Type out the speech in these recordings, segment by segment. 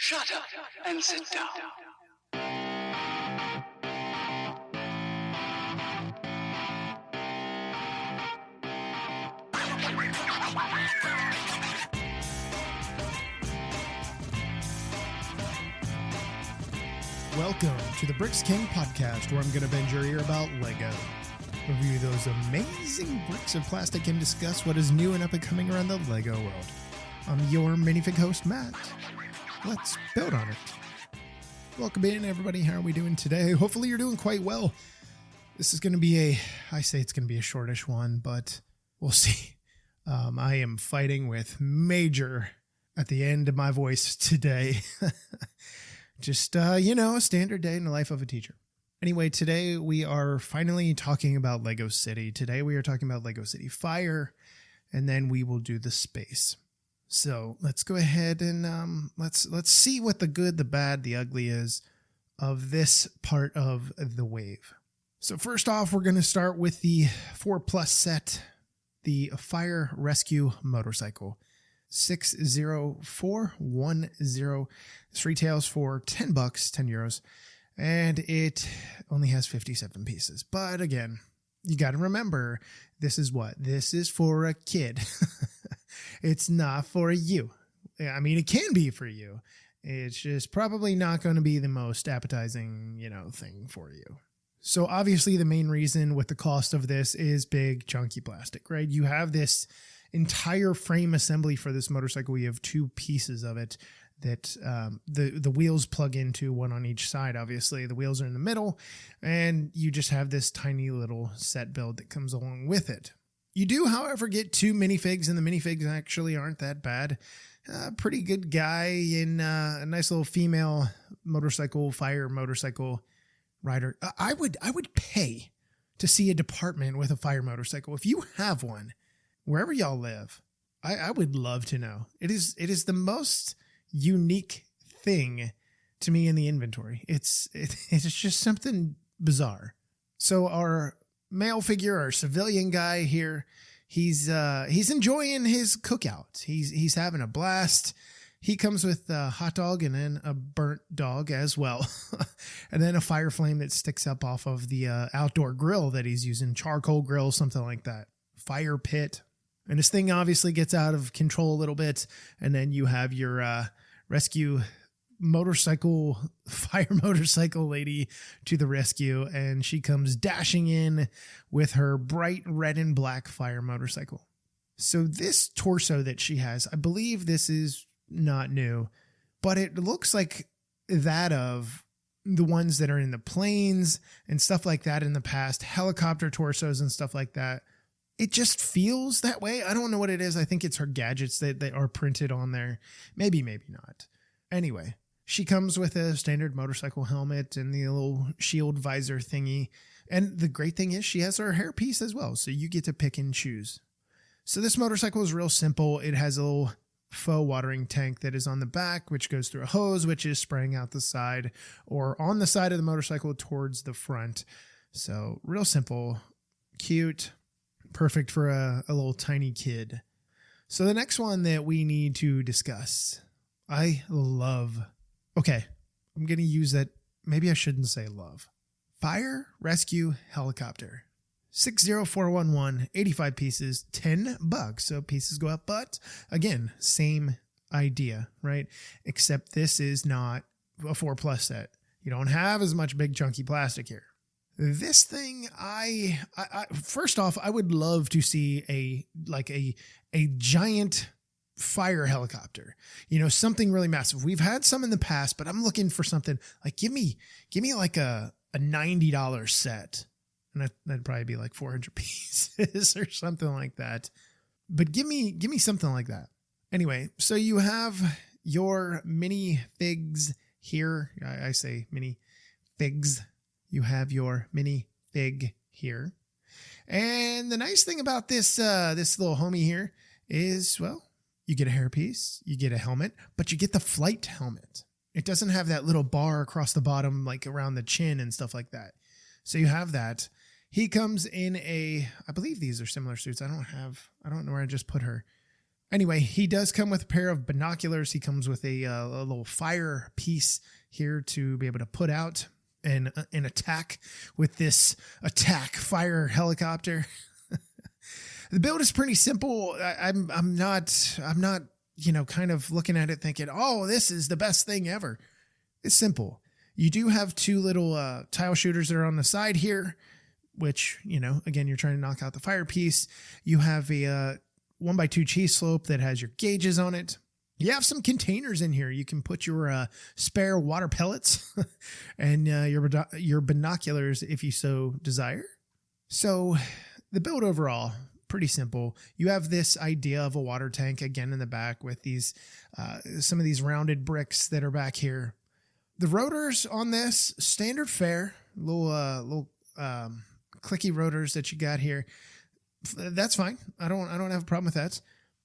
Shut up and sit down. Welcome to the Bricks King podcast, where I'm going to bend your ear about Lego, review those amazing bricks of plastic, and discuss what is new and up and coming around the Lego world. I'm your minifig host, Matt. Let's build on it. Welcome in, everybody. How are we doing today? Hopefully you're doing quite well. This is going to be it's going to be a shortish one, but we'll see. I am fighting with major at the end of my voice today. Just, a standard day in the life of a teacher. Anyway, today we are finally talking about Lego City. Today we are talking about Lego City Fire, and then we will do the space. So let's go ahead and let's see what the good, the bad, the ugly is of this part of the wave. So first off, we're going to start with the 4+ set, the Fire Rescue Motorcycle. 60410. This retails for $10, 10 euros, and it only has 57 pieces. But again, you got to remember, this is for a kid. It's not for you. I mean, it can be for you. It's just probably not going to be the most appetizing, thing for you. So obviously the main reason with the cost of this is big chunky plastic, right? You have this entire frame assembly for this motorcycle. We have two pieces of it that the wheels plug into, one on each side. Obviously the wheels are in the middle, and you just have this tiny little set build that comes along with it. You do, however, get two minifigs, and the minifigs actually aren't that bad. Pretty good guy in a nice little female fire motorcycle rider. I would pay to see a department with a fire motorcycle. If you have one, wherever y'all live, I would love to know. It is the most unique thing to me in the inventory. It's just something bizarre. So our male figure, our civilian guy here, he's enjoying his cookout. He's having a blast. He comes with a hot dog and then a burnt dog as well. And then a fire flame that sticks up off of the outdoor grill that he's using, charcoal grill, something like that. Fire pit. And this thing obviously gets out of control a little bit. And then you have your rescue fire motorcycle lady to the rescue. And she comes dashing in with her bright red and black fire motorcycle. So this torso that she has, I believe this is not new, but it looks like that of the ones that are in the planes and stuff like that in the past, helicopter torsos and stuff like that. It just feels that way. I don't know what it is. I think it's her gadgets that are printed on there. Maybe not. Anyway, she comes with a standard motorcycle helmet and the little shield visor thingy. And the great thing is she has her hairpiece as well. So you get to pick and choose. So this motorcycle is real simple. It has a little faux watering tank that is on the back, which goes through a hose, which is spraying out the side or on the side of the motorcycle towards the front. So real simple, cute. Perfect for a little tiny kid. So the next one that we need to discuss, I'm going to use that. Maybe I shouldn't say love. Fire Rescue Helicopter. 60411, 85 pieces, $10. So pieces go up, but again, same idea, right? Except this is not a 4+ set. You don't have as much big chunky plastic here. This thing, I first off, I would love to see a giant fire helicopter, something really massive. We've had some in the past, but I'm looking for something like, give me like a $90 set. And that'd probably be like 400 pieces or something like that. But give me something like that. Anyway, so you have your mini figs here. I say mini figs. You have your mini fig here. And the nice thing about this little homie here is, well, you get a hairpiece, you get a helmet, but you get the flight helmet. It doesn't have that little bar across the bottom, like around the chin and stuff like that. So you have that. He comes in I believe these are similar suits. I don't know where I just put her. Anyway, he does come with a pair of binoculars. He comes with a little fire piece here to be able to put out an attack with this attack fire helicopter. The build is pretty simple. I'm not, kind of looking at it thinking, oh, this is the best thing ever. It's simple. You do have two little tile shooters that are on the side here, which, again, you're trying to knock out the fire piece. You have a 1x2 cheese slope that has your gauges on it. You have some containers in here. You can put your spare water pellets and your binoculars if you so desire. So the build overall, pretty simple. You have this idea of a water tank again in the back with these some of these rounded bricks that are back here. The rotors on this, standard fare, little clicky rotors that you got here. That's fine. I don't have a problem with that.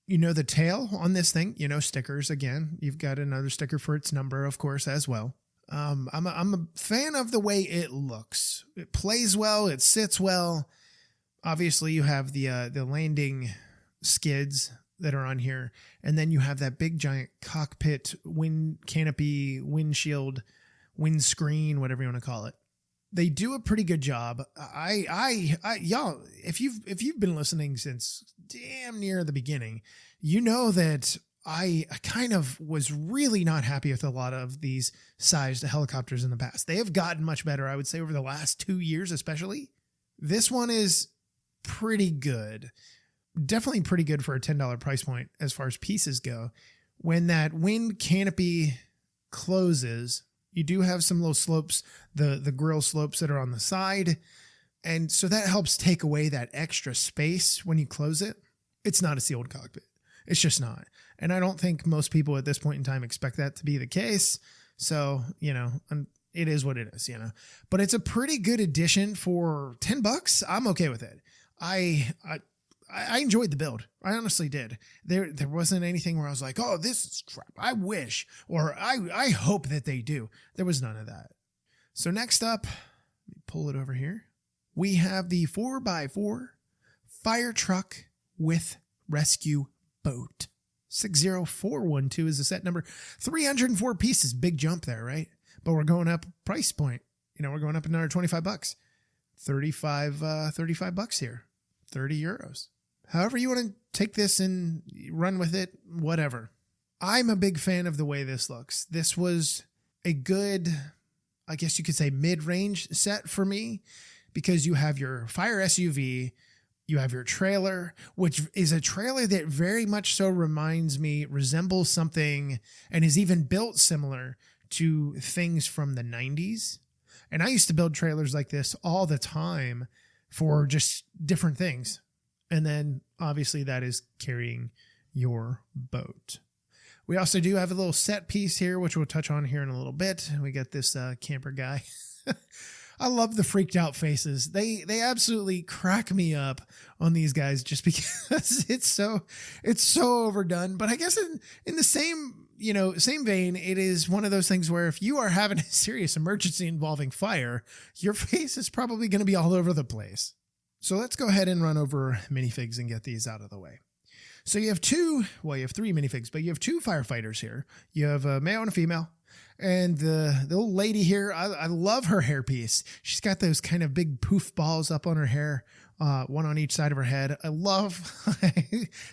The tail on this thing, stickers again. You've got another sticker for its number, of course, as well. I'm a fan of the way it looks. It plays well. It sits well. Obviously, you have the landing skids that are on here, and then you have that big giant cockpit wind canopy, windshield, windscreen, whatever you want to call it. They do a pretty good job. Y'all, if you've been listening since damn near the beginning, you know that I kind of was really not happy with a lot of these sized helicopters in the past. They have gotten much better, I would say, over the last 2 years, especially. This one is pretty good. Definitely pretty good for a $10 price point as far as pieces go. When that wind canopy closes, you do have some little slopes, the grill slopes that are on the side. And so that helps take away that extra space when you close it. It's not a sealed cockpit. It's just not. And I don't think most people at this point in time expect that to be the case. So, it is what it is, But it's a pretty good addition for $10. I'm okay with it. I enjoyed the build. I honestly did. There wasn't anything where I was like, oh, this is crap. I wish, or I hope that they do. There was none of that. So next up, let me pull it over here. We have the 4x4 fire truck with rescue boat. 60412 is the set number. 304 pieces. Big jump there, right? But we're going up price point. We're going up another $25. 35 bucks here. 30 euros. However you want to take this and run with it, whatever. I'm a big fan of the way this looks. This was a good, I guess you could say, mid-range set for me because you have your fire SUV, you have your trailer, which is a trailer that very much so resembles something and is even built similar to things from the 90s. And I used to build trailers like this all the time for just different things. And then obviously that is carrying your boat. We also do have a little set piece here, which we'll touch on here in a little bit. We got this camper guy. I love the freaked out faces. They absolutely crack me up on these guys just because it's so overdone. But I guess in the same vein, it is one of those things where if you are having a serious emergency involving fire, your face is probably going to be all over the place. So let's go ahead and run over minifigs and get these out of the way. So you have three minifigs, but you have two firefighters here. You have a male and a female. And the old lady here, I love her hairpiece. She's got those kind of big poof balls up on her hair, one on each side of her head.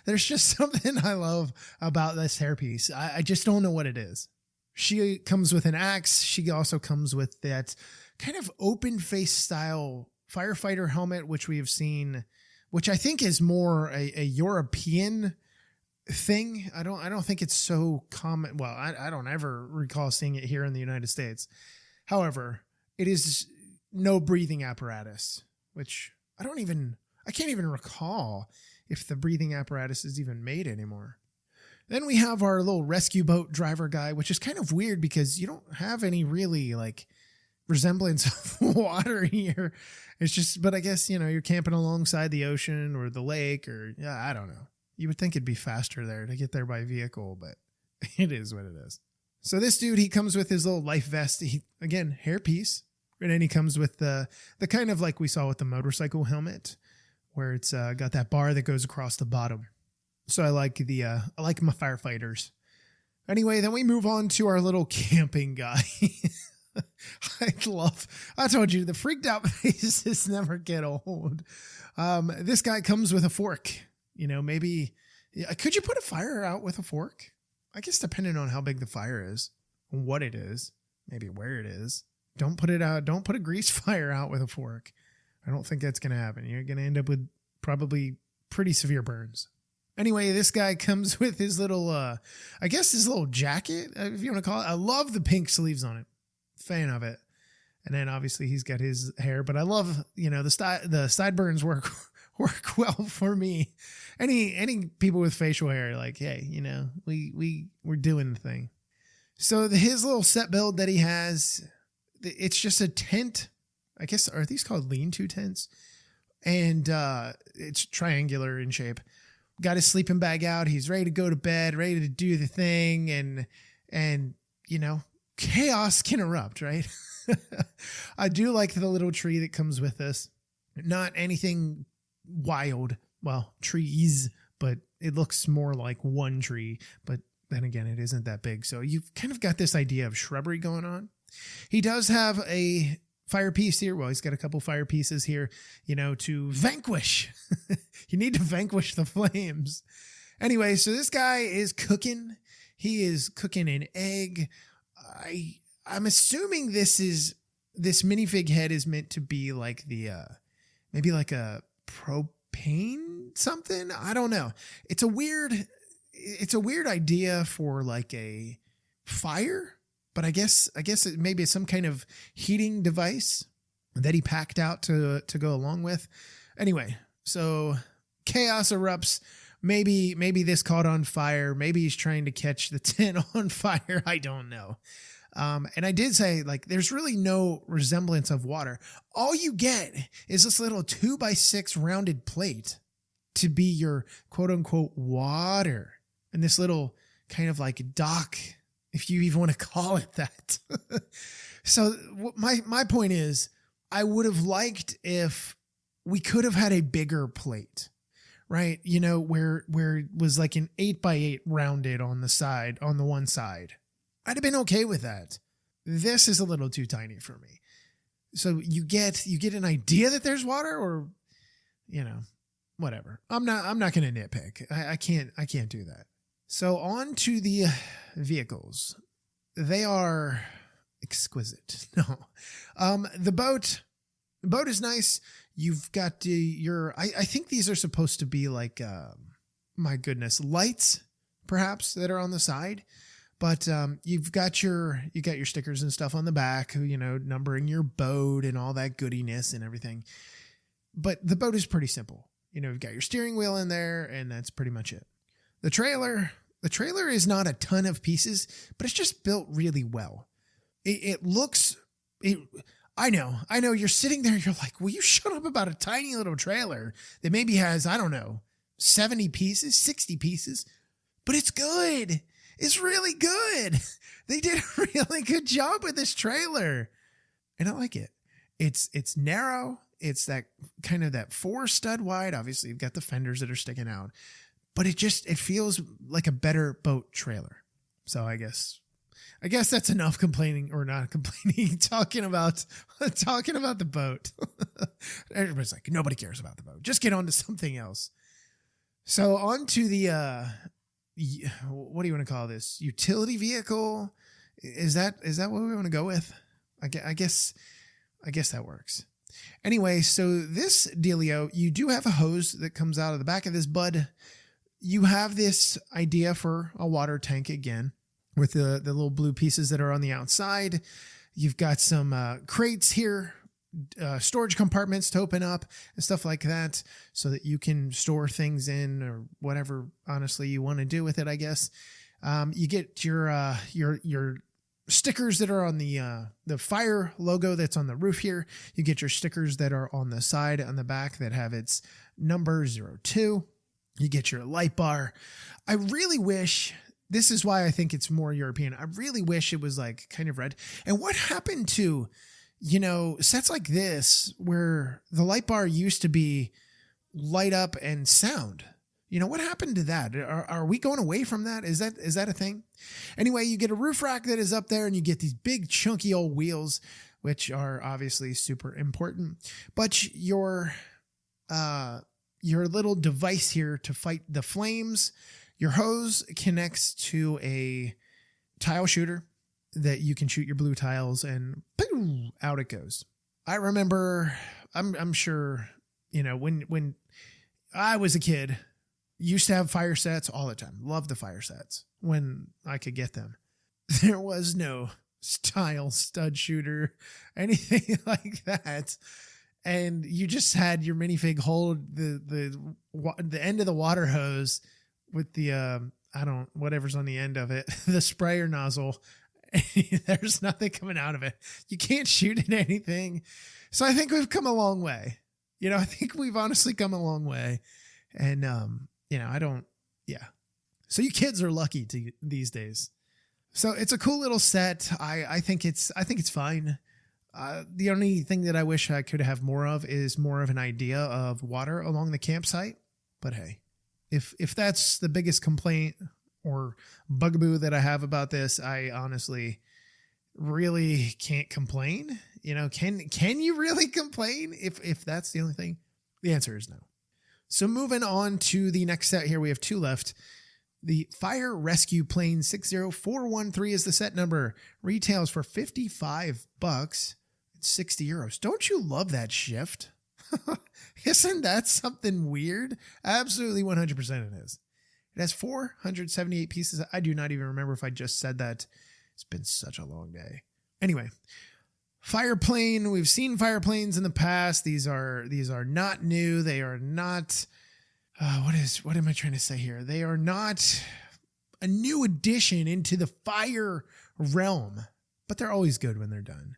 There's just something I love about this hairpiece. I just don't know what it is. She comes with an axe. She also comes with that kind of open face style firefighter helmet, which we have seen, which I think is more a European thing. I don't think it's so common. Well, I don't ever recall seeing it here in the United States. However, it is no breathing apparatus, which I can't even recall if the breathing apparatus is even made anymore. Then we have our little rescue boat driver guy, which is kind of weird because you don't have any really resemblance of water here. It's just, but I guess, you're camping alongside the ocean or the lake or I don't know. You would think it'd be faster there to get there by vehicle, but it is what it is. So this dude, he comes with his little life vest. Again, hairpiece. And then he comes with the kind of like we saw with the motorcycle helmet where it's got that bar that goes across the bottom. So I like my firefighters. Anyway, then we move on to our little camping guy. I told you, the freaked out faces never get old. This guy comes with a fork. Maybe, could you put a fire out with a fork? I guess depending on how big the fire is, what it is, maybe where it is. Don't put a grease fire out with a fork. I don't think that's going to happen. You're going to end up with probably pretty severe burns. Anyway, this guy comes with his little, his little jacket, if you want to call it. I love the pink sleeves on it. Fan of it. And then obviously he's got his hair, but I love, the sideburns work well for me. Any people with facial hair, like, hey, we're doing the thing. So his little set build that he has, it's just a tent. I guess, are these called lean-to tents? And it's triangular in shape. Got his sleeping bag out. He's ready to go to bed, ready to do the thing. And chaos can erupt, right? I do like the little tree that comes with this. Not anything wild. Well, trees, but it looks more like one tree. But then again, it isn't that big. So you've kind of got this idea of shrubbery going on. He does have a fire piece here. Well, he's got a couple fire pieces here, to vanquish. You need to vanquish the flames. Anyway, so this guy is cooking. He is cooking an egg. I'm assuming this minifig head is meant to be like maybe like a propane something. I don't know. It's a weird idea for like a fire. But I guess maybe it's some kind of heating device that he packed out to go along with. Anyway, so chaos erupts. Maybe this caught on fire. Maybe he's trying to catch the tent on fire. I don't know. And I did say, like, there's really no resemblance of water. All you get is this little 2x6 rounded plate to be your quote unquote water. And this little kind of like dock, if you even want to call it that. So my point is, I would have liked if we could have had a bigger plate, right? Where it was like an 8x8 rounded on the side, on the one side. I'd have been okay with that. This is a little too tiny for me. So you get an idea that there's water, or, whatever. I'm not going to nitpick. I can't do that. So on to the vehicles. They are exquisite. No. The boat is nice. You've got I think these are supposed to be like, my goodness, lights perhaps that are on the side, but, you've got your stickers and stuff on the back, numbering your boat and all that goodiness and everything. But the boat is pretty simple. You've got your steering wheel in there, and that's pretty much it. The trailer is not a ton of pieces, but it's just built really well. It looks, I know you're sitting there. You're like, will you shut up about a tiny little trailer that maybe has, I don't know, 70 pieces, 60 pieces, but it's good. It's really good. They did a really good job with this trailer, and I like it. It's narrow. It's that kind of that 4 stud wide. Obviously you've got the fenders that are sticking out, but it feels like a better boat trailer. So I guess that's enough complaining, or not complaining, talking about the boat. Everybody's like, nobody cares about the boat. Just get on to something else. So on to the, what do you want to call this? Utility vehicle? Is that what we want to go with? I guess that works. Anyway, so this dealio, you do have a hose that comes out of the back of this bud. You have this idea for a water tank again, with the little blue pieces that are on the outside. You've got some crates here, storage compartments to open up and stuff like that, so that you can store things in, or whatever honestly you want to do with it, I guess. You get your stickers that are on the fire logo that's on the roof here. You get your stickers that are on the side, on the back, that have its number 02. You get your light bar. I really wish, this is why I think it's more European, I really wish it was like kind of red. And what happened to, sets like this, where the light bar used to be light up and sound? What happened to that? Are we going away from that? Is that a thing? Anyway, you get a roof rack that is up there and you get these big chunky old wheels, which are obviously super important. But your little device here to fight the flames, your hose connects to a tile shooter that you can shoot your blue tiles and boom, out it goes. I remember, I'm sure, when I was a kid, used to have fire sets all the time. Loved the fire sets when I could get them. There was no tile stud shooter, anything like that. And you just had your minifig hold the end of the water hose with the, whatever's on the end of it, the sprayer nozzle. There's nothing coming out of it. You can't shoot at anything. So I think we've come a long way. I think we've honestly come a long way. And, So you kids are lucky these days. So it's a cool little set. I think it's fine. The only thing that I wish I could have more of is more of an idea of water along the campsite. But hey, if that's the biggest complaint or bugaboo that I have about this, I honestly really can't complain. Can you really complain if that's the only thing? The answer is no. So moving on to the next set here, we have 2 left. The Fire Rescue Plane 60413 is the set number. Retails for $55. It's 60 euros. Don't you love that shift? Isn't that something weird? Absolutely 100% it is. It has 478 pieces. I do not even remember if I just said that. It's been such a long day. Anyway, fire plane. We've seen fire planes in the past. These are not new. They are not. What am I trying to say here? They are not a new addition into the fire realm, but they're always good when they're done.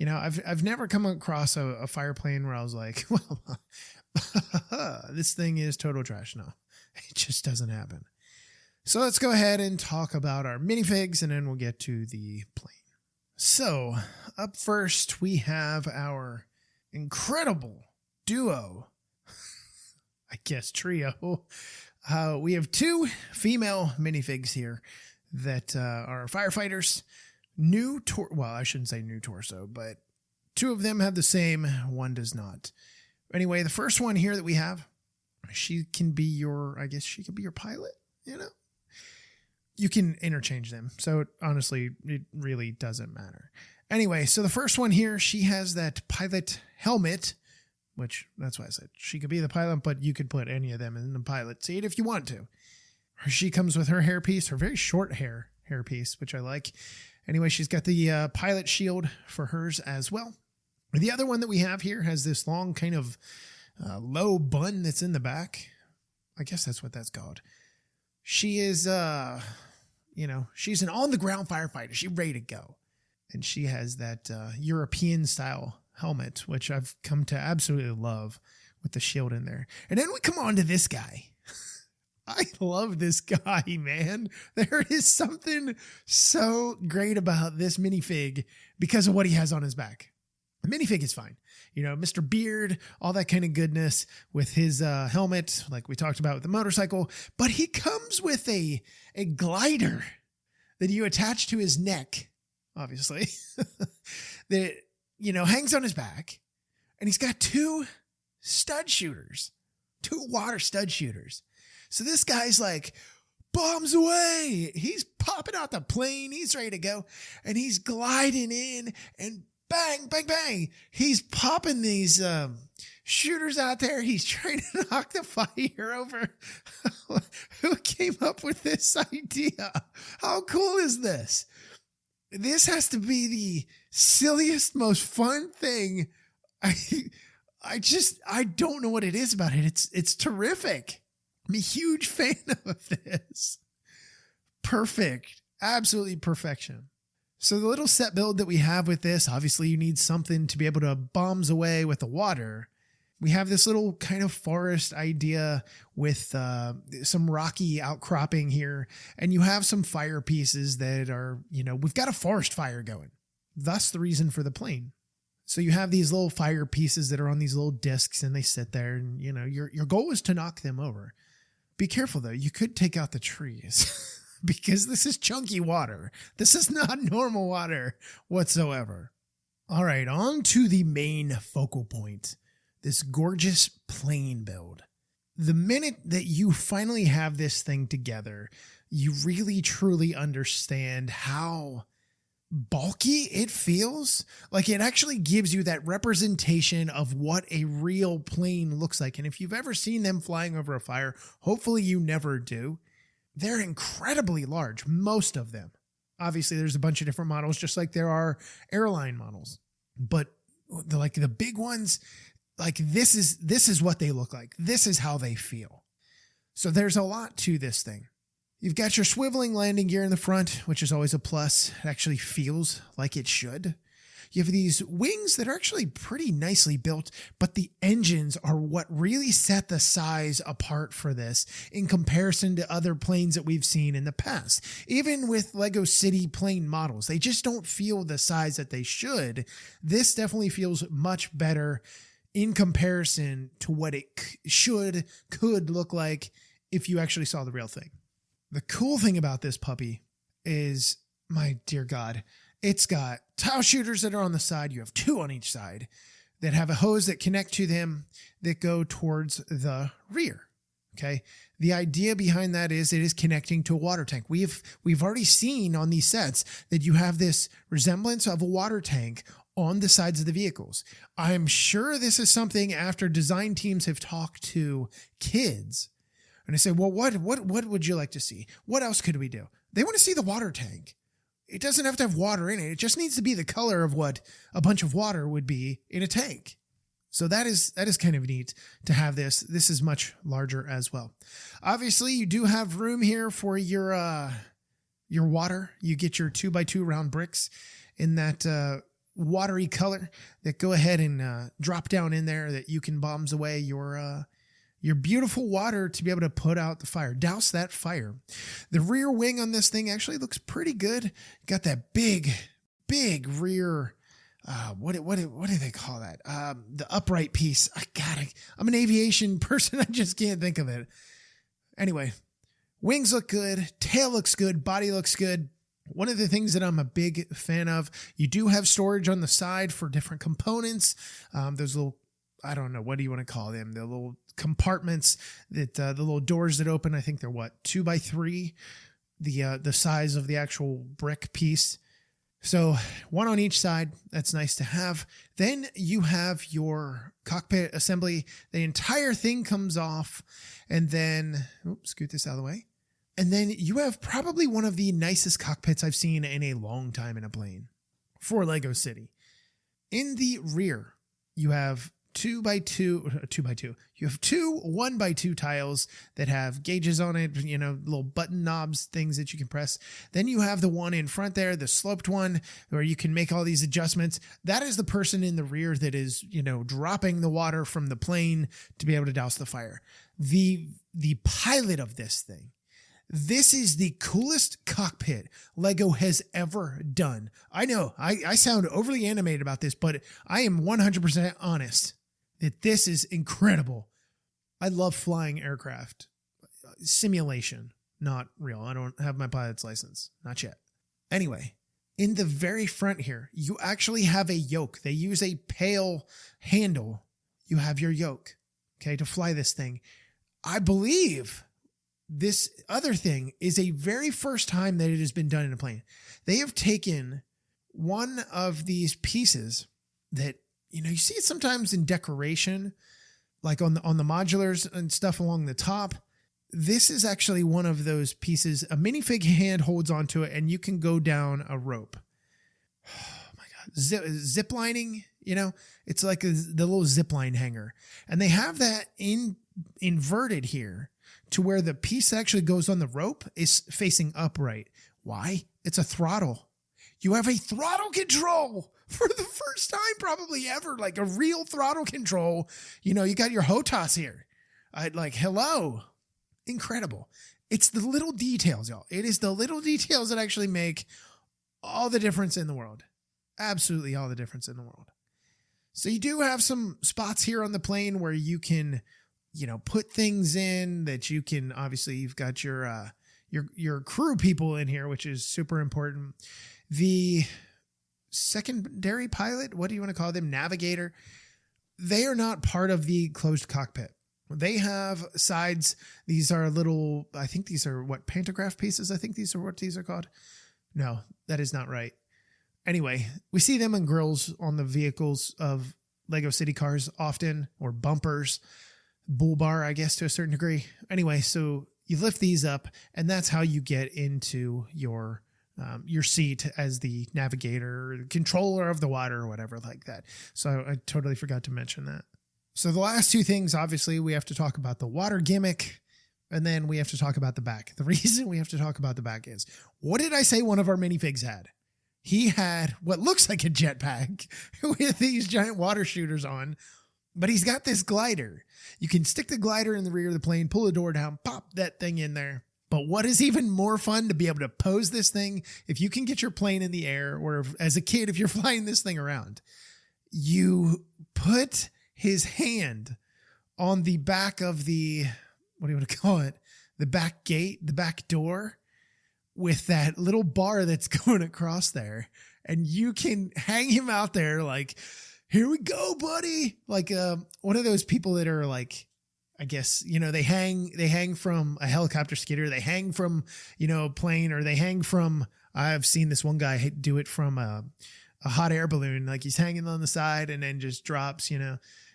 I've never come across a fire plane where I was like, well, this thing is total trash. No, it just doesn't happen. So let's go ahead and talk about our minifigs, and then we'll get to the plane. So up first, we have our incredible duo, I guess trio. We have 2 female minifigs here that are firefighters. I shouldn't say new torso, but 2 of them have the same, 1 does not. Anyway, the first one here that we have, she could be your pilot, You can interchange them. So honestly, it really doesn't matter. Anyway, so the first one here, she has that pilot helmet, which that's why I said she could be the pilot, but you could put any of them in the pilot seat if you want to. She comes with her hairpiece, her very short hairpiece, which I like. Anyway, she's got the pilot shield for hers as well. The other one that we have here has this long kind of low bun that's in the back. I guess that's what that's called. She is, she's an on-the-ground firefighter. She's ready to go. And she has that European-style helmet, which I've come to absolutely love with the shield in there. And then we come on to this guy. I love this guy, man. There is something so great about this minifig because of what he has on his back. The minifig is fine. Mr. Beard, all that kind of goodness with his helmet, like we talked about with the motorcycle. But he comes with a glider that you attach to his neck, obviously, that, hangs on his back. And he's got 2 stud shooters, 2 water stud shooters. So this guy's like, bombs away. He's popping out the plane. He's ready to go. And he's gliding in and bang, bang, bang. He's popping these shooters out there. He's trying to knock the fire over. Who came up with this idea? How cool is this? This has to be the silliest, most fun thing. I don't know what it is about it. It's terrific. I'm a huge fan of this. Perfect. Absolutely perfection. So the little set build that we have with this, obviously you need something to be able to bombs away with the water. We have this little kind of forest idea with some rocky outcropping here. And you have some fire pieces that are, we've got a forest fire going. Thus the reason for the plane. So you have these little fire pieces that are on these little discs and they sit there and, your goal is to knock them over. Be careful though. You could take out the trees because this is chunky water. This is not normal water whatsoever. All right, on to the main focal point, this gorgeous plane build. The minute that you finally have this thing together, you really truly understand how bulky it feels. Like it actually gives you that representation of what a real plane looks like. And if you've ever seen them flying over a fire, hopefully you never do. They're incredibly large, most of them. Obviously, there's a bunch of different models, just like there are airline models. But the big ones, like this is what they look like. This is how they feel. So there's a lot to this thing. You've got your swiveling landing gear in the front, which is always a plus. It actually feels like it should. You have these wings that are actually pretty nicely built, but the engines are what really set the size apart for this in comparison to other planes that we've seen in the past. Even with Lego City plane models, they just don't feel the size that they should. This definitely feels much better in comparison to what it could look like if you actually saw the real thing. The cool thing about this puppy is, my dear God, it's got tile shooters that are on the side. You have 2 on each side that have a hose that connect to them that go towards the rear. Okay. The idea behind that is it is connecting to a water tank. We've already seen on these sets that you have this resemblance of a water tank on the sides of the vehicles. I'm sure this is something after design teams have talked to kids and I say, well, what would you like to see? What else could we do? They want to see the water tank. It doesn't have to have water in it. It just needs to be the color of what a bunch of water would be in a tank. So that is kind of neat to have this. This is much larger as well. Obviously, you do have room here for your water. You get your 2x2 round bricks in that watery color that go ahead and drop down in there that you can bombs away your beautiful water to be able to put out the fire, douse that fire. The rear wing on this thing actually looks pretty good. Got that big rear, what do they call that? The upright piece. I'm an aviation person. I just can't think of it. Anyway, wings look good. Tail looks good. Body looks good. One of the things that I'm a big fan of, you do have storage on the side for different components. Those little, I don't know, what do you want to call them? The little compartments that the little doors that open. I think they're 2x3, the size of the actual brick piece. So 1 on each side. That's nice to have. Then you have your cockpit assembly. The entire thing comes off, and then scoot this out of the way. And then you have probably one of the nicest cockpits I've seen in a long time in a plane for Lego City. In the rear, you have 2x2. You have 2 1x2 tiles that have gauges on it, little button knobs, things that you can press. Then you have the one in front there, the sloped one, where you can make all these adjustments. That is the person in the rear that is, dropping the water from the plane to be able to douse the fire. The pilot of this thing. This is the coolest cockpit Lego has ever done. I know I sound overly animated about this, but I am 100% honest that this is incredible. I love flying aircraft. Simulation, not real. I don't have my pilot's license. Not yet. Anyway, in the very front here, you actually have a yoke. They use a pail handle. You have your yoke, okay, to fly this thing. I believe this other thing is a very first time that it has been done in a plane. They have taken one of these pieces that, you see it sometimes in decoration, like on the modulars and stuff along the top. This is actually one of those pieces. A minifig hand holds onto it and you can go down a rope. Oh my God. Zip lining, it's like the little zip line hanger. And they have that inverted here to where the piece that actually goes on the rope is facing upright. Why? It's a throttle. You have a throttle control for the first time probably ever, like a real throttle control. You got your HOTAS here. Hello. Incredible. It's the little details, y'all. It is the little details that actually make all the difference in the world. Absolutely all the difference in the world. So you do have some spots here on the plane where you can put things in that you can, obviously you've got your crew people in here, which is super important. The secondary pilot, what do you want to call them? Navigator. They are not part of the closed cockpit. They have sides. These are little, I think these are pantograph pieces. I think these are what these are called. No, that is not right. Anyway, we see them in grills on the vehicles of Lego City cars often, or bumpers, bull bar, I guess, to a certain degree. Anyway, so you lift these up, and that's how you get into your seat as the navigator, controller of the water, or whatever like that. So I totally forgot to mention that. So the last two things, obviously, we have to talk about the water gimmick, and then we have to talk about the back. The reason we have to talk about the back is, what did I say one of our minifigs had? He had what looks like a jetpack with these giant water shooters on, but he's got this glider. You can stick the glider in the rear of the plane, pull the door down, pop that thing in there. But what is even more fun to be able to pose this thing, if you can get your plane in the air, or as a kid, if you're flying this thing around, you put his hand on the back of the, what do you want to call it? The back gate, the back door, with that little bar that's going across there. And you can hang him out there like, here we go, buddy. Like one of those people that are like, I guess, they hang from a helicopter skidder. They hang from, a plane, or they hang from, I've seen this one guy do it from a hot air balloon. Like he's hanging on the side and then just drops,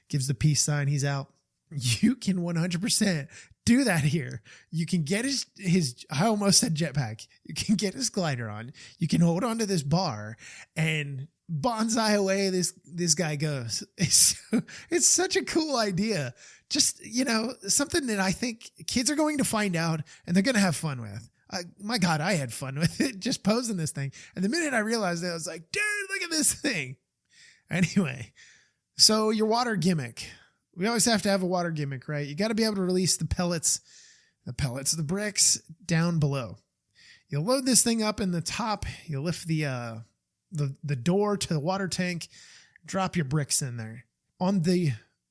gives the peace sign. He's out. You can 100% do that here. You can get his, I almost said jetpack. You can get his glider on. You can hold onto this bar and bonsai away this guy goes. It's such a cool idea. Just, something that I think kids are going to find out and they're going to have fun with. My God, I had fun with it, just posing this thing. And the minute I realized it, I was like, dude, look at this thing. Anyway, so your water gimmick. We always have to have a water gimmick, right? You got to be able to release the bricks down below. You'll load this thing up in the top. You'll lift the door to the water tank, drop your bricks in there.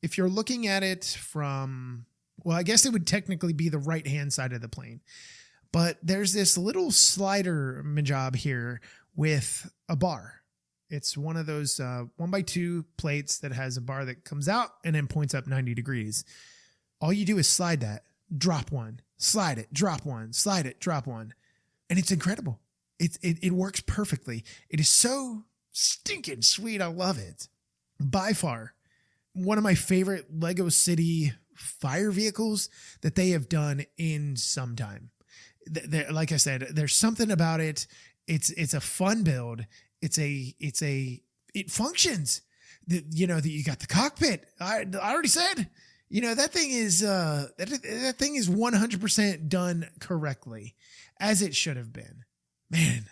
If you're looking at it from, well, I guess it would technically be the right-hand side of the plane, but there's this little slider job here with a bar. It's one of those 1x2 plates that has a bar that comes out and then points up 90 degrees. All you do is slide that, drop one, slide it, drop one, slide it, drop one. And it's incredible. It works perfectly. It is so stinking sweet. I love it. By far, one of my favorite Lego City fire vehicles that they have done in some time. Like I said, there's something about it. It's a fun build. It functions. You got the cockpit. I already said, that thing is, that thing is 100% done correctly, as it should have been. Man,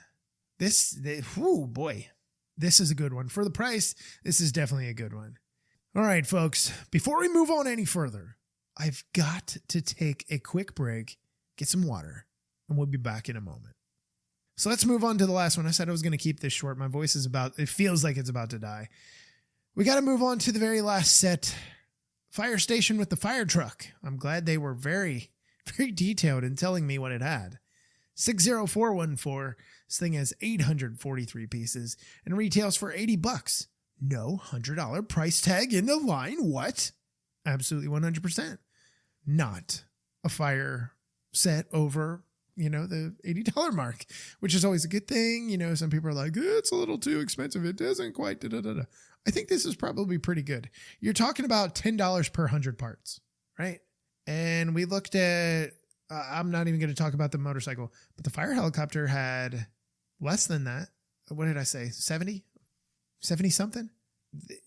this is a good one. For the price, this is definitely a good one. All right, folks, before we move on any further, I've got to take a quick break, get some water, and we'll be back in a moment. So let's move on to the last one. I said I was going to keep this short. My voice it feels like it's about to die. We got to move on to the very last set. Fire station with the fire truck. I'm glad they were very, very detailed in telling me what it had. 60414. This thing has 843 pieces and retails for $80. No $100 price tag in the line. What? Absolutely 100%. Not a fire set over the $80 mark, which is always a good thing. Some people are like, it's a little too expensive. It doesn't quite. I think this is probably pretty good. You're talking about $10 per 100 parts, right? And we looked at, I'm not even going to talk about the motorcycle, but the fire helicopter had less than that. What did I say? 70 something?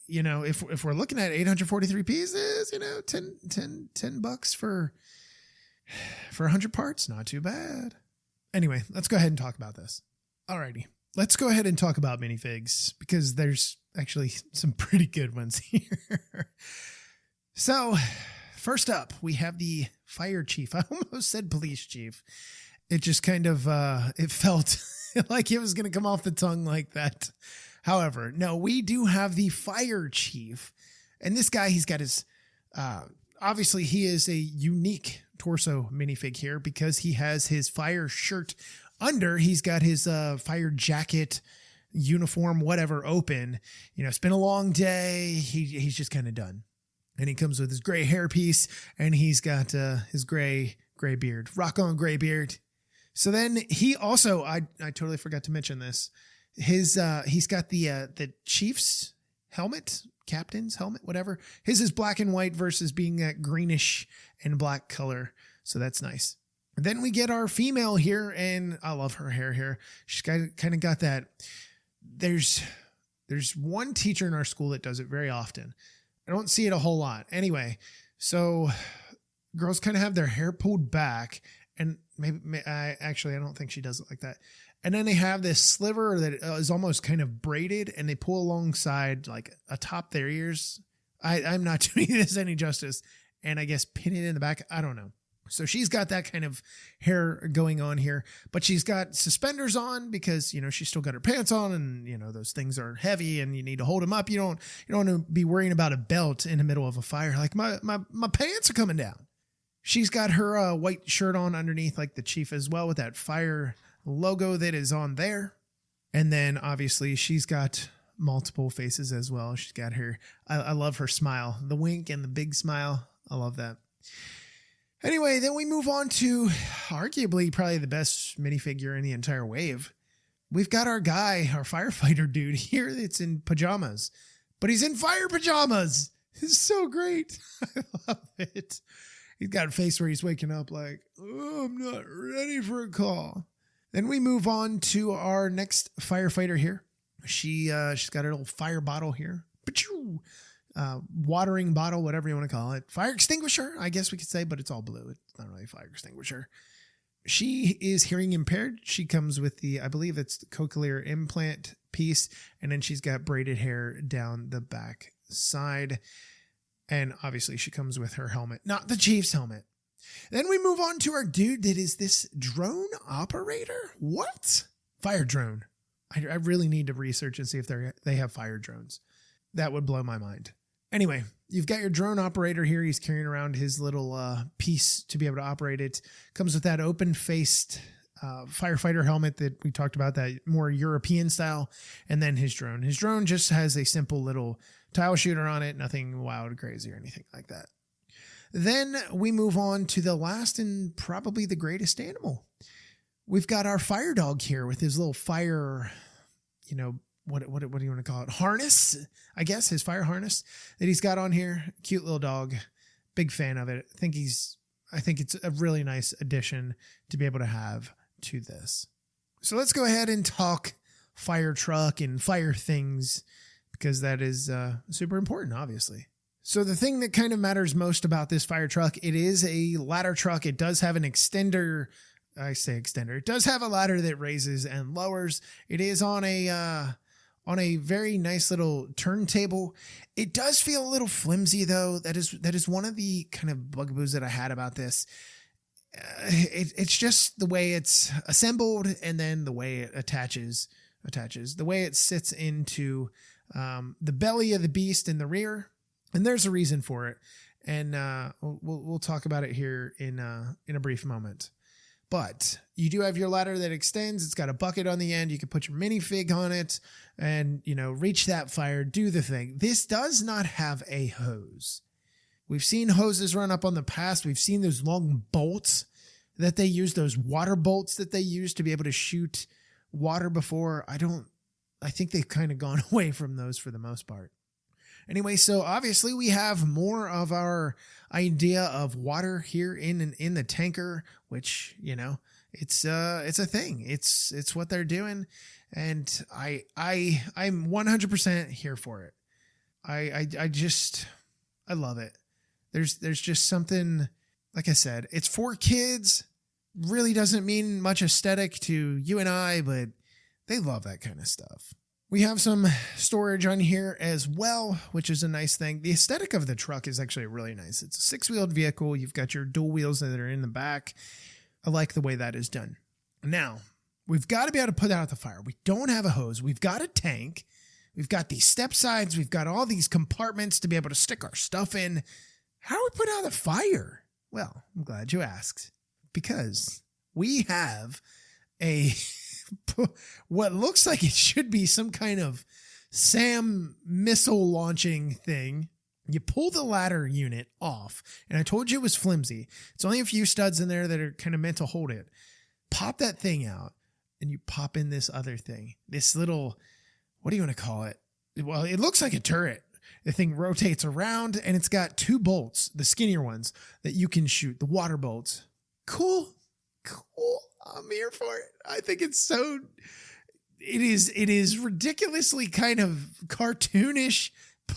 If we're looking at 843 pieces, $10 for 100 parts, not too bad. Anyway, let's go ahead and talk about this. Alrighty, let's go ahead and talk about minifigs, because there's actually some pretty good ones here. So, first up, we have the fire chief. I almost said police chief. It just kind of, it felt like it was going to come off the tongue like that. However, no, we do have the fire chief. And this guy, he's got his, obviously he is a unique torso minifig here because he has his fire shirt under. He's got his fire jacket, uniform, whatever, open. You know, it's been a long day. He's just kind of done. And he comes with his gray hairpiece, and he's got his gray beard. Rock on, gray beard. So then he also, I totally forgot to mention this. He's got the Chiefs helmet, captain's helmet, whatever. His is black and white versus being that greenish and black color. So that's nice. And then we get our female here, and I love her hair here. She's kind of got that. There's one teacher in our school that does it very often. I don't see it a whole lot. Anyway, so girls kind of have their hair pulled back, and I don't think she does it like that. And then they have this sliver that is almost kind of braided, and they pull alongside like atop their ears. I'm not doing this any justice. And I guess pin it in the back. I don't know. So she's got that kind of hair going on here, but she's got suspenders on because, you know, she's still got her pants on, and, you know, those things are heavy and you need to hold them up. You don't want to be worrying about a belt in the middle of a fire. Like my pants are coming down. She's got her white shirt on underneath, like the chief as well, with that fire logo that is on there. And then obviously she's got multiple faces as well. She's got her, I love her smile, the wink and the big smile. I love that. Anyway, then we move on to arguably probably the best minifigure in the entire wave. We've got our guy, our firefighter dude here that's in pajamas, but he's in fire pajamas. It's so great. I love it. He's got a face where he's waking up like, oh, I'm not ready for a call. Then we move on to our next firefighter here. She's got her little fire bottle here. Watering bottle, whatever you want to call it. Fire extinguisher, I guess we could say, but it's all blue. It's not really a fire extinguisher. She is hearing impaired. She comes with I believe it's the cochlear implant piece, and then she's got braided hair down the back side. And obviously she comes with her helmet, not the Chiefs helmet. Then we move on to our dude that is this drone operator. What? Fire drone. I really need to research and see if they have fire drones. That would blow my mind. Anyway, you've got your drone operator here. He's carrying around his little piece to be able to operate it. Comes with that open-faced firefighter helmet that we talked about, that more European style. And then his drone. His drone just has a simple little tile shooter on it. Nothing wild, crazy, or anything like that. Then we move on to the last and probably the greatest animal. We've got our fire dog here with his little fire, you know, what do you want to call it? Harness, I guess, his fire harness that he's got on here. Cute little dog. Big fan of it. I think it's a really nice addition to be able to have to this. So let's go ahead and talk fire truck and fire things, because that is super important, obviously. So the thing that kind of matters most about this fire truck, it is a ladder truck. It does have an extender. I say extender. It does have a ladder that raises and lowers. It is on a very nice little turntable. It does feel a little flimsy, though. That is one of the kind of bugaboos that I had about this. It's just the way it's assembled, and then the way it attaches, the way it sits into the belly of the beast in the rear. And there's a reason for it. And we'll talk about it here in a brief moment. But you do have your ladder that extends. It's got a bucket on the end. You can put your minifig on it and, you know, reach that fire, do the thing. This does not have a hose. We've seen hoses run up on the past. We've seen those long bolts that they use, those water bolts that they use to be able to shoot water before. I think they've kind of gone away from those for the most part. Anyway, so obviously we have more of our idea of water here in the tanker, which, you know, it's a thing. It's what they're doing, and I'm 100% here for it. I love it. There's just something, like I said, it's for kids. Really doesn't mean much aesthetic to you and I, but they love that kind of stuff. We have some storage on here as well, which is a nice thing. The aesthetic of the truck is actually really nice. It's a 6-wheeled vehicle. You've got your dual wheels that are in the back. I like the way that is done. Now, we've got to be able to put out the fire. We don't have a hose. We've got a tank. We've got these step sides. We've got all these compartments to be able to stick our stuff in. How do we put out the fire? Well, I'm glad you asked, because we have a what looks like it should be some kind of SAM missile launching thing. You pull the ladder unit off, and I told you it was flimsy. It's only a few studs in there that are kind of meant to hold it. Pop that thing out, and you pop in this other thing. This little, what do you want to call it? Well, it looks like a turret. The thing rotates around, and it's got 2 bolts, the skinnier ones, that you can shoot, the water bolts. Cool. I'm here for it. I think it's so... It is ridiculously kind of cartoonish,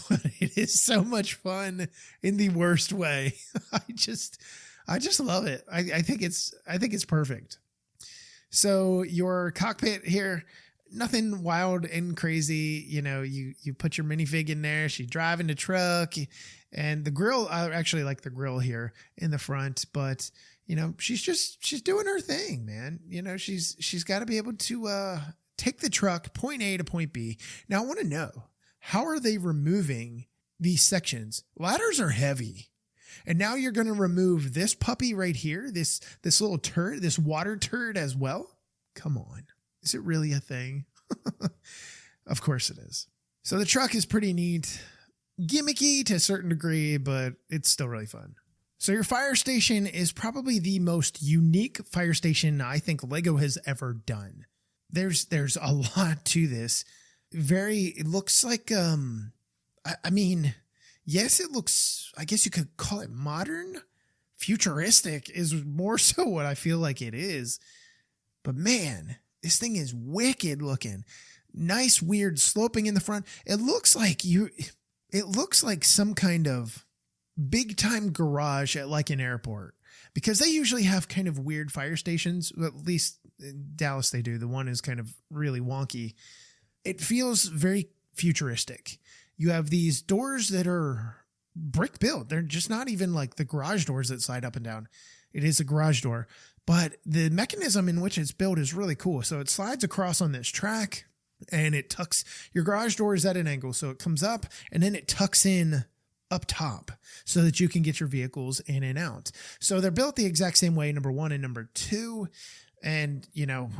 but it is so much fun in the worst way. I just love it. I think it's perfect. So your cockpit here, nothing wild and crazy. You know, you put your minifig in there. She's driving the truck, and the grill. I actually like the grill here in the front, but you know, she's doing her thing, man. You know, she's got to be able to take the truck point A to point B. Now I want to know, how are they removing these sections? Ladders are heavy. And now you're going to remove this puppy right here, this little turd, this water turd as well? Come on. Is it really a thing? Of course it is. So the truck is pretty neat, gimmicky to a certain degree, but it's still really fun. So your fire station is probably the most unique fire station I think Lego has ever done. There's a lot to this. It looks like, I mean, yes, it looks, I guess you could call it modern. Futuristic is more so what I feel like it is. But man, this thing is wicked looking. Nice, weird sloping in the front. It looks like some kind of big time garage at like an airport, because they usually have kind of weird fire stations. At least in Dallas they do. The one is kind of really wonky. It feels very futuristic. You have these doors that are brick built. They're just not even like the garage doors that slide up and down. It is a garage door, but the mechanism in which it's built is really cool. So it slides across on this track, and it tucks, your garage door is at an angle. So it comes up and then it tucks in up top so that you can get your vehicles in and out. So they're built the exact same way, number 1 and number 2. And you know,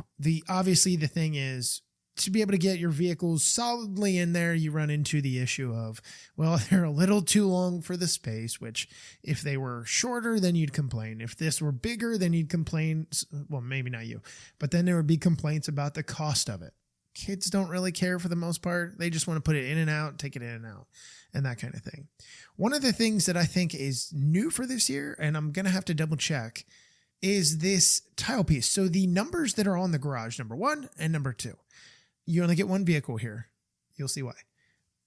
obviously the thing is, to be able to get your vehicles solidly in there, you run into the issue of, well, they're a little too long for the space, which if they were shorter, then you'd complain. If this were bigger, then you'd complain. Well, maybe not you, but then there would be complaints about the cost of it. Kids don't really care for the most part. They just want to put it in and out, take it in and out, and that kind of thing. One of the things that I think is new for this year, and I'm going to have to double check, is this tile piece. So the numbers that are on the garage, number 1 and number 2. You only get one vehicle here. You'll see why.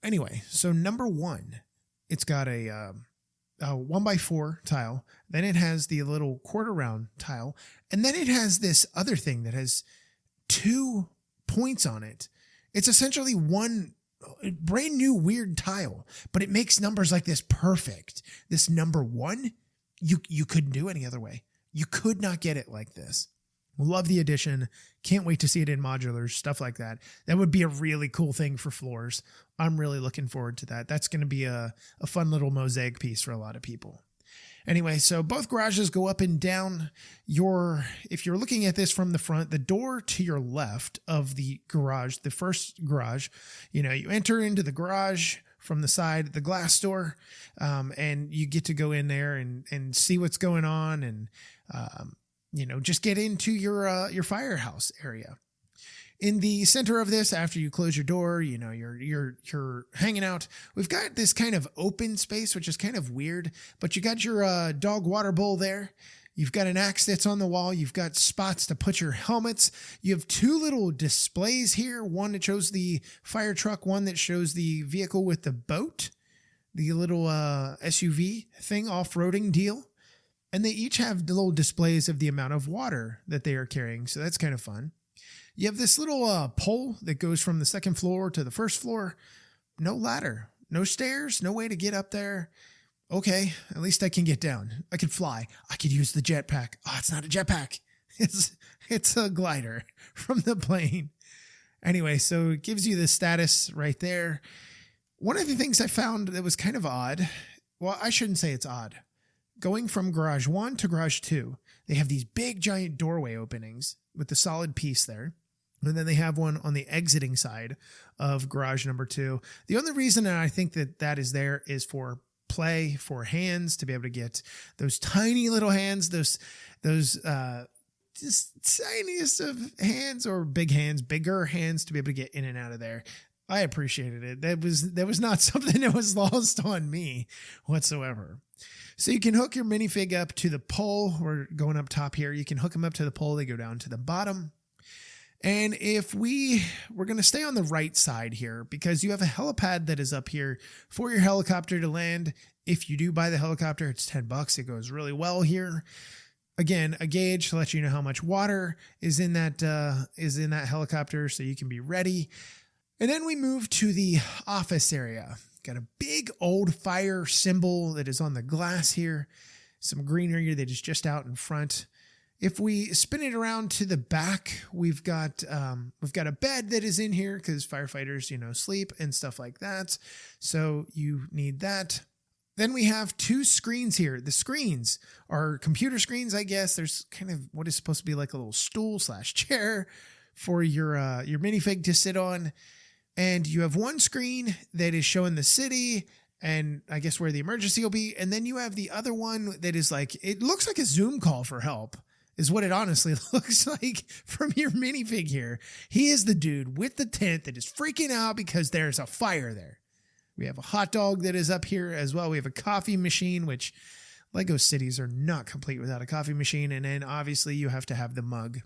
Anyway, so number 1, it's got a 1x4 tile. Then it has the little quarter round tile. And then it has this other thing that has 2 points on it. It's essentially one brand new weird tile, but it makes numbers like this perfect. This number 1, you couldn't do any other way. You could not get it like this. Love the addition. Can't wait to see it in modulars, stuff like that. That would be a really cool thing for floors. I'm really looking forward to that. That's going to be a fun little mosaic piece for a lot of people. Anyway, so both garages go up and down. If you're looking at this from the front, the door to your left of the garage, the first garage, you enter into the garage from the side, the glass door, and you get to go in there and see what's going on, and just get into your firehouse area. In the center of this, after you close your door, you're hanging out. We've got this kind of open space, which is kind of weird, but you got your dog water bowl there. You've got an axe that's on the wall. You've got spots to put your helmets. You have 2 little displays here. One that shows the fire truck, one that shows the vehicle with the boat, the little SUV thing, off-roading deal. And they each have the little displays of the amount of water that they are carrying. So that's kind of fun. You have this little pole that goes from the second floor to the first floor. No ladder, no stairs, no way to get up there. Okay, at least I can get down. I can fly. I could use the jetpack. Oh, it's not a jetpack. It's a glider from the plane. Anyway, so it gives you the status right there. One of the things I found that was kind of odd well, I shouldn't say it's odd. Going from garage 1 to garage 2, they have these big giant doorway openings with the solid piece there. And then they have one on the exiting side of garage number 2. The only reason that I think that is there is for play, for hands, to be able to get those tiny little hands, those just tiniest of hands, or bigger hands, to be able to get in and out of there. I appreciated it. That was not something that was lost on me whatsoever. So you can hook your minifig up to the pole. We're going up top here. You can hook them up to the pole. They go down to the bottom. And if we're going to stay on the right side here, because you have a helipad that is up here for your helicopter to land. If you do buy the helicopter, it's $10. It goes really well here. Again, a gauge to let you know how much water is in that helicopter, so you can be ready. And then we move to the office area. Got a big old fire symbol that is on the glass here. Some greenery that is just out in front. If we spin it around to the back, we've got a bed that is in here because firefighters, sleep and stuff like that. So you need that. Then we have 2 screens here. The screens are computer screens, I guess. There's kind of what is supposed to be like a little stool/chair for your minifig to sit on. And you have one screen that is showing the city and I guess where the emergency will be. And then you have the other one that is like, it looks like a Zoom call for help, is what it honestly looks like from your minifig here. He is the dude with the tent that is freaking out because there's a fire there. We have a hot dog that is up here as well. We have a coffee machine, which Lego cities are not complete without a coffee machine. And then obviously you have to have the mug.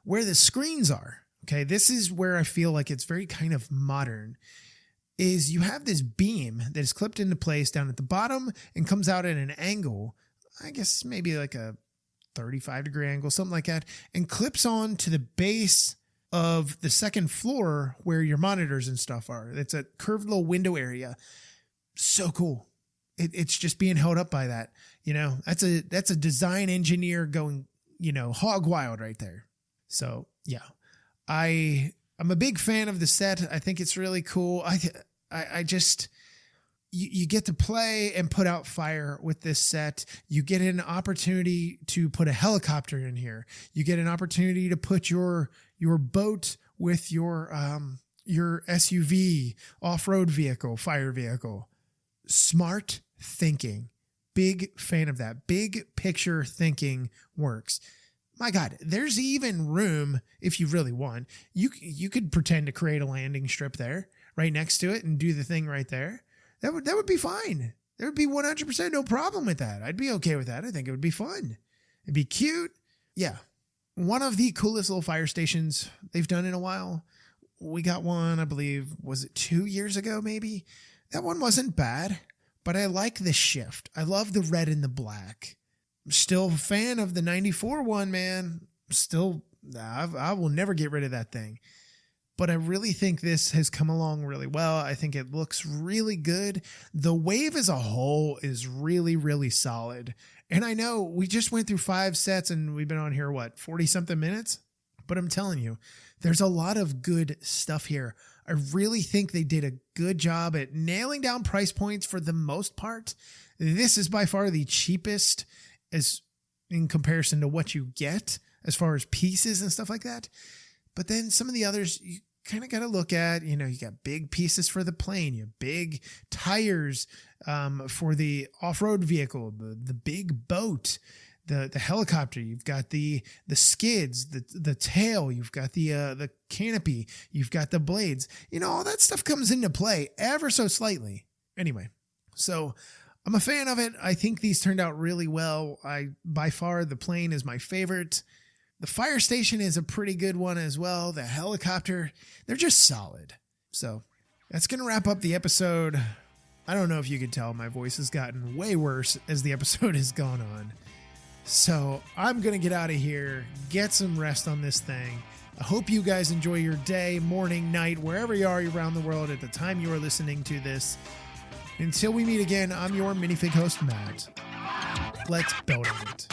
Where the screens are, okay, this is where I feel like it's very kind of modern, is you have this beam that is clipped into place down at the bottom and comes out at an angle, I guess maybe like a 35-degree angle, something like that, and clips on to the base of the second floor where your monitors and stuff are. It's a curved little window area. So cool. It's just being held up by that. That's a design engineer going, hog wild right there. So yeah, I'm a big fan of the set. I think it's really cool. I just, you get to play and put out fire with this set. You get an opportunity to put a helicopter in here. You get an opportunity to put your boat with your SUV, off-road vehicle, fire vehicle. Smart thinking. Big fan of that. Big picture thinking works. My God, there's even room, if you really want, you could pretend to create a landing strip there right next to it and do the thing right there. That would be fine. There would be 100% no problem with that. I'd be okay with that. I think it would be fun. It'd be cute. Yeah. One of the coolest little fire stations they've done in a while. We got one, I believe, was it 2 years ago, maybe? That one wasn't bad, but I like the shift. I love the red and the black. I'm still a fan of the 94 one, man. I will never get rid of that thing. But I really think this has come along really well. I think it looks really good. The wave as a whole is really, really solid. And I know we just went through 5 sets and we've been on here, 40 something minutes? But I'm telling you, there's a lot of good stuff here. I really think they did a good job at nailing down price points for the most part. This is by far the cheapest as in comparison to what you get as far as pieces and stuff like that. But then some of the others you kind of got to look at, you got big pieces for the plane, you have big tires for the off-road vehicle, the big boat, the helicopter, you've got the skids, the tail, you've got the canopy, you've got the blades, all that stuff comes into play ever so slightly. Anyway, so I'm a fan of it. I think these turned out really well. By far, the plane is my favorite. The fire station is a pretty good one as well. The helicopter, they're just solid. So that's going to wrap up the episode. I don't know if you could tell, my voice has gotten way worse as the episode has gone on. So I'm going to get out of here, get some rest on this thing. I hope you guys enjoy your day, morning, night, wherever you are around the world at the time you are listening to this. Until we meet again, I'm your minifig host, Matt. Let's build it.